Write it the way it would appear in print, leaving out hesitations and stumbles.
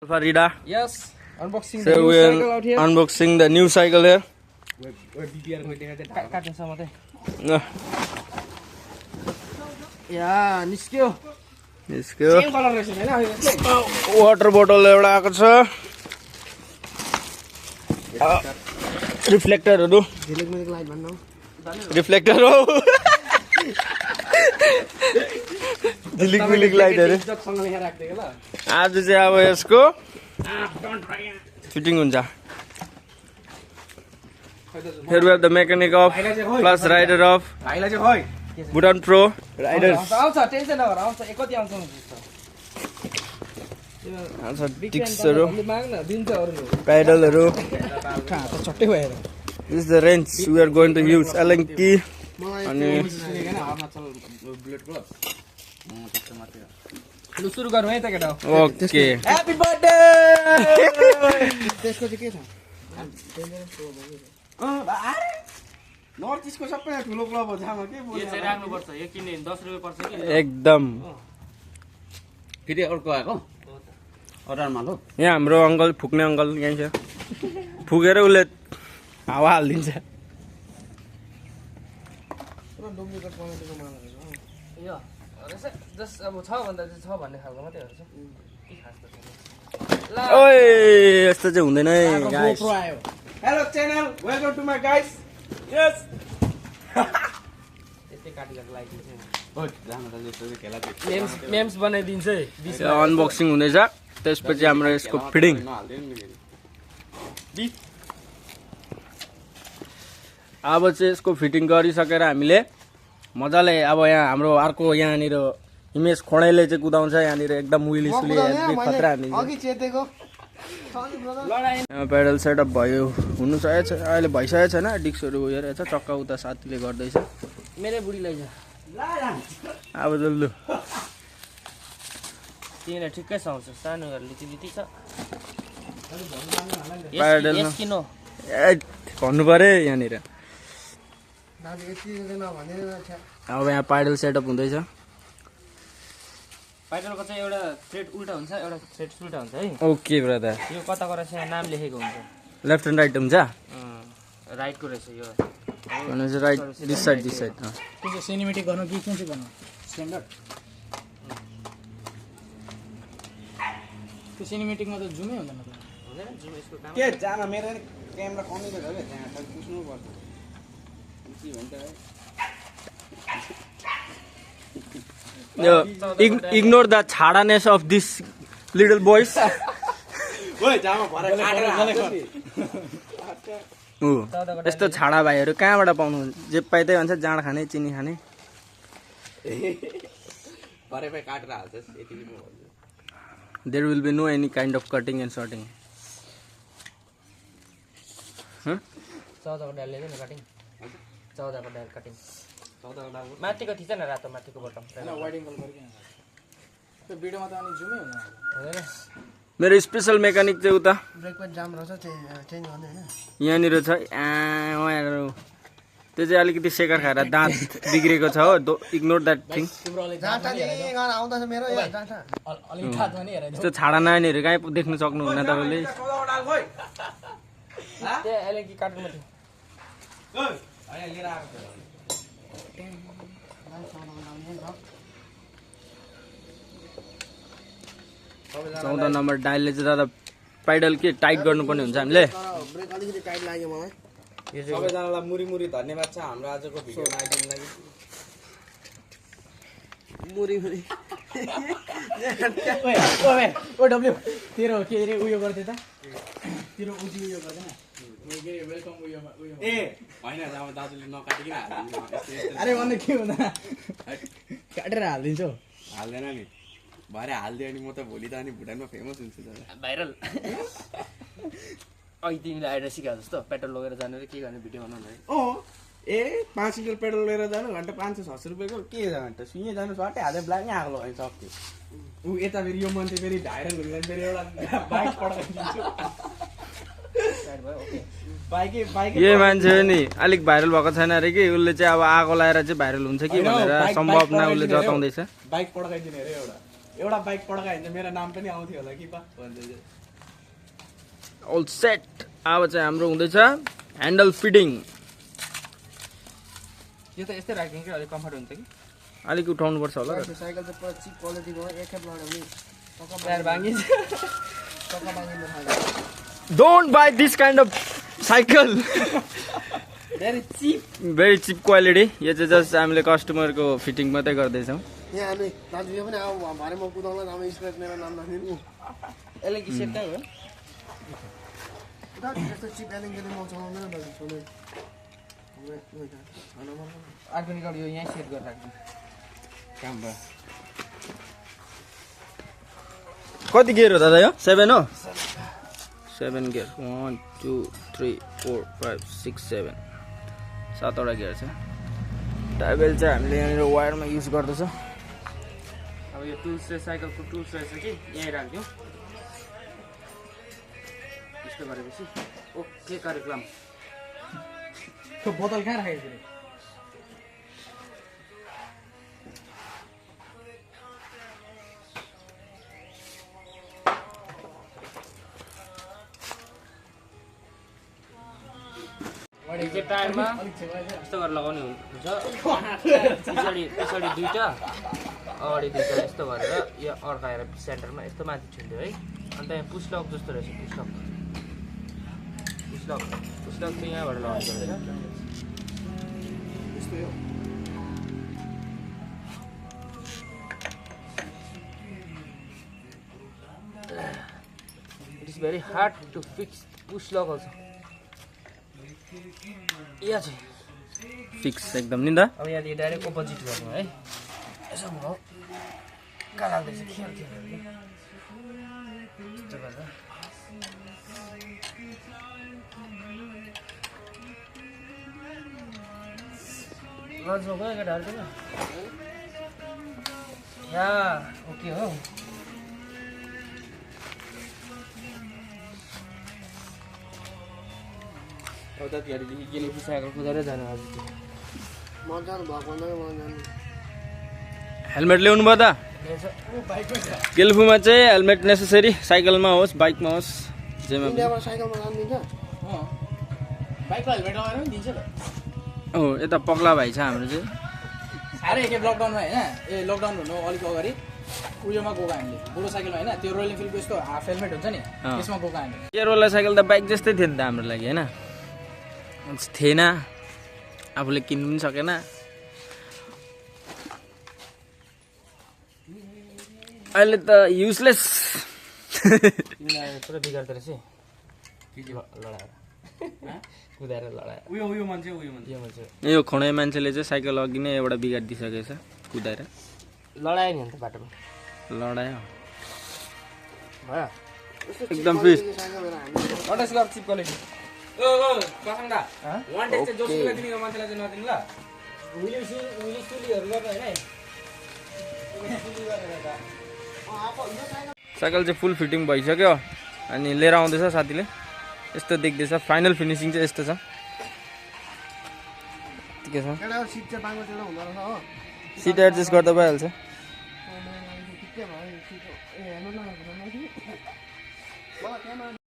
Farida. Yes, unboxing So the new we are cycle out here. unboxing the new cycle here. Yeah, niskyo. यसको Same color रहेछ हैन water बोतल एउटा आएको छ रिफ्लेक्टरहरु झिलिक लाइट भन्नु रिफ्लेक्टर हो झिलिक मिलिक लाइटहरु सँग लेखेर राख्दिएको ल आज चाहिँ अब यसको फिटिङ हुन्छ Here we have the mechanic of plus rider of भाइलाई चाहिँ खै Bhutan Pro riders. आउँछ टेन्सन नगर आउँछ एकति आउँछ टिक्सहरु माग न दिन्छ अरुले पेडलहरु त छट्टै भएर This is the wrench we are going to use Allen key अनि बुलेट क्लब लु सुरु गरौँ है त केटा ओके ह्यापी बर्थडे त्यसको चाहिँ के छ नर्थ इस्टको सबै ठुलो क्लब हो जामा के बोल्नु यो चाहिँ राख्नु पर्छ यो किन्ने 10 रुपैयाँ पर्छ कि एकदम फेरि अर्को आएको अरारमा लो यहाँ हाम्रो अंकल फुक्ने अंकल यही छ फुकेर उले हावा हाल्दिन्छ पुरा डुप्लिकेट क्वालिटीको माल रहेछ यो जस अब छ भन्दा चाहिँ छ भन्ने खालको मात्रै रहेछ के खास त छैन ओए यस्तो चाहिँ हुँदैन है guys hello channel welcome to my guys yes यस्तै काटिएको लाइदिन्छ ओ जामा त जस्तो खेला थियो मेम्स बनाइदिन्छ है अनबक्सिङ हुँदैछ त्यसपछि हाम्रो यसको फिटिङ अब चाहिँ यसको फिटिङ गरिसकेर हामीले मजाले अब यहाँ हाम्रो अर्को यहाँनिर इमेज खोडेले चाहिँ कुदाउँछ यहाँनिर एकदम विली सुली खतरा हानिन्छ अघि चेतेको पेडल सेटअप भयो हुनु सकेको छ अहिले भइसकेको छैन डिस्कहरु हेरेको छ चक्का उता साथीले गर्दैछ मेरै बुढीलाई छ अब जल्लु तिमीलाई ठिक्कै सुहाउँछ सानो घर लिति छ पेडल यस किनो ए भन्नु पर्यो यहाँनिर अब यहाँ पेडल सेटअप हुँदैछ पाइडलको चाहिँ एउटा थ्रेड उल्टा हुन्छ एउटा थ्रेड उल्टा हुन्छ है ओके ब्रदर यो कता कता चाहिँ नाम लेखेको हुन्छ लेफ्ट एन्ड राइट हुन्छ राइटको रहेछ यो भनेपछि राइट दिस साइड कुन चाहिँ सिनेमेटिक गर्नु कि कुन चाहिँ गर्नु स्ट्यान्डर्ड त्यो सिनेमेटिकमा त जुमै हुँदैन त हुँदैन जुम यसको काम के जामा मेरो क्यामेरा कमी छ के त्यहाँ त पुस्नु पर्छ के भन्छ इग्नोर द छाडानेस अफ दिस लिटल बोइज ओइ जामा भरे काटेर यस्तो छाडा भाइहरू कहाँबाट पाउनु जे पाइ त्यही भन्छ जाँड खाने चिनी खाने भरे पे काटेर हाल्छस् यति पनि भन्छु there will be no any kind of cutting and sorting 14 को डाल लेदैन कटिङ 14 को डाल कटिङ 14 को डाल माथिको थिच न रातो माथिको बटम हैन वाइडिङ कल गरिकिन त्यो भिडियोमा त अनि जुमै हुँदैन मेरो स्पेशल मेकानिक चाहिँ उता ब्रेक प्याड जाम रहेछ चेन्ज गर्ने हैन यहाँनिर छ त्यो चाहिँ अलिकति सेकर खाएर दाँत बिग्रेको छ हो इग्नोर द्याट थिङ यस्तो छाडा नानीहरू कहीँ देख्न सक्नुहुन्न तपाईँले चौध नम्बर डाइलले चाहिँ दादा पेडल के टाइट गर्नुपर्ने हुन्छ हामीले ब्रेक अलिकति टाइट लाग्यो मलाई सबैजनालाई मुरी मुरी धन्यवाद छ हाम्रो आजको भिडियोमा आइदिनु लागि मुरी मुरी ओ डब्ल्यू तेरो के रे उयो गर्दै त तेरो उजी उयो गर्दैन के वेलकम उयो ए हैन जामा दाजुले नकाटिकिन हाल्दिनु अरे भन्ने के हुँदा काटेर हाल्दिन्छौ हाल्दैन नि भरे हाल्दियो अनि म त भोलि त अनि भुटानमा फेमस हुन्छु दादा भाइरल अघि तिमीले आएर सिकाएको जस्तो पेट्रोल लगेर जानु के गर्ने भिडियो बनाउनु है ए 5 लिटर पेट्रोल लिएर जानु घन्टा 500-600 रुपैयाँको के घन्टा सुइँ जानु सट्टै हाले ब्ल्याक आगो लगाइ सक्यो ऊ यता फेरि यो मान्छे फेरि भाइरल हुँदैन फेरि एउटा बाइक पड्काइदिन्छु बाइक यो मान्छे नि अलिक भाइरल भएको छैन अरे कि उसले चाहिँ अब आगो लगाएर चाहिँ भाइरल हुन्छ कि भनेर सम्भावना उसले जताउँदैछ बाइक पड्काइदिने अरे एउटा एउटा बाइक पड्कायो भने चाहिँ मेरो नाम पनि आउँथ्यो होला कि पा भन्छ अल सेट। अब चाहिँ हाम्रो हुँदैछ ह्यान्डल फिटिङ। यो त यस्तै राख्दिनु कि अलिक कम्फर्ट हुन्छ कि अलिक उठाउनुपर्छ होला त्यो साइकल चाहिँ पुरा चिप क्वालिटीको हो एकखेप लगाउने टायर भाँगिन्छ टक्का बाँधिनु थाल्यो don't by this kind of cycle. Very cheap quality. यो चाहिँ जस्ट हामीले कस्टमरको फिटिङ मात्रै गर्दैछौँ। यहाँ हामी दाजुले पनि अब भरे म कुदाउँला नाम स्क्रेच मेरो नाम राखिदिनु यसले कि सेट हो दाजु त्यस्तो चिप एलिङ म चलाउँदैन दाजु छोड्नु अर्को निकाल यो यहीँ सेट गरेर राख्दिनु काम भयो। कति गियर हो दादा यो? 7 हो? 7 गियर। 1 2 3 4 5 6 7 7वटा गियर छ। टाइबेल चाहिँ हामीले यहाँनिर वायरमा युज गर्दैछ। अब यो टुल्स चाहिँ साइकलको टुल्स रहेछ कि यहीँ राखिदिउँ। यस्तो गरेपछि ओके कार्यक्रम। त्यो बोतल कहाँ राखेको थियो? यो चाहिँ टायरमा यस्तो गरेर लगाउने हुन्छ। पछाडि पछाडि दुईवटा अगाडि दुईवटा यस्तो गरेर यो अड्काएर सेन्टरमा यस्तो माथि छुन्थ्यो है। अन्त यहाँ पुस्लक जस्तो रहेछ पुस्लक चाहिँ यहाँबाट लगाउनु पर्छ। यस्तो हो it is very hard to fix पुस्लक also। यहाँ चाहिँ फिक्स एकदम नि दा। अब यहाँ डाइरेक्ट अपोजिट गर्नु है। यसो भयो कहाँ लाग्दैछ खेल यस्तो गर्दा लन्च हो गयो केटाहरू पनि यहाँ ओके हो। अब तपाईँहरूले गेलेपछि साइकल कुदाएर जानु आज चाहिँ म जानु भएको भन्दा म जानु हेलमेट ल्याउनु भयो दा? केल्फुमा चाहिँ हेलमेट नेसेसरी। साइकलमा होस् बाइकमा होस् जेमा पनि। इन्डियामा साइकलमा जानु दिन्छ बाइकमा हेलमेट लगाएर पनि दिन्छ त। हो यता पक्ला भाइ छ हाम्रो चाहिँ। साह्रै एकखेप लकडाउनमा होइन ए लकडाउन भन्नु अलिक अगाडि उयोमा गएको हामीले बुढो साइकलमा होइन त्यो रोयल इनफिल्डको यस्तो हाफ हेलमेट हुन्छ नि त्यसमा गएको हामीले। केरोला साइकल त बाइक जस्तै थियो नि त हाम्रो लागि होइन। थिएन आफूले किन्नु पनि सकेन। अहिले त युजलेस। पुरा बिगार्दो रहेछ लडाएर कुदाएर लडाएर उयो मान्छे यो मान्छे यो खुँडे मान्छेले चाहिँ साइकल अघि नै एउटा बिगारिदिइसकेछ कुदाएर। लडायो नि अन्त बाटोमा लडायो भयो। एकदम फिट। अट्ठाइस लाख चिप क्वालिटी। ओ कसमदा वान टेस्ट चाहिँ जोसुकै दिने यो मान्छेलाई चाहिँ नदिनु ल। उहिले सुलीहरू गर्नु होइन। साइकल चाहिँ फुल फिटिङ भइसक्यो अनि लिएर आउँदैछ साथीले। यस्तो देख्दैछ फाइनल फिनिसिङ चाहिँ यस्तो छ। ठिकै छ। केटा सिट चाहिँ बाङ्गो टेढो हुँदो रहेछ हो। सिट एडजस्ट गर्दा भइहाल्छ। ठिकै भयो सिट ए हेर्नु न मलाई त्यहाँ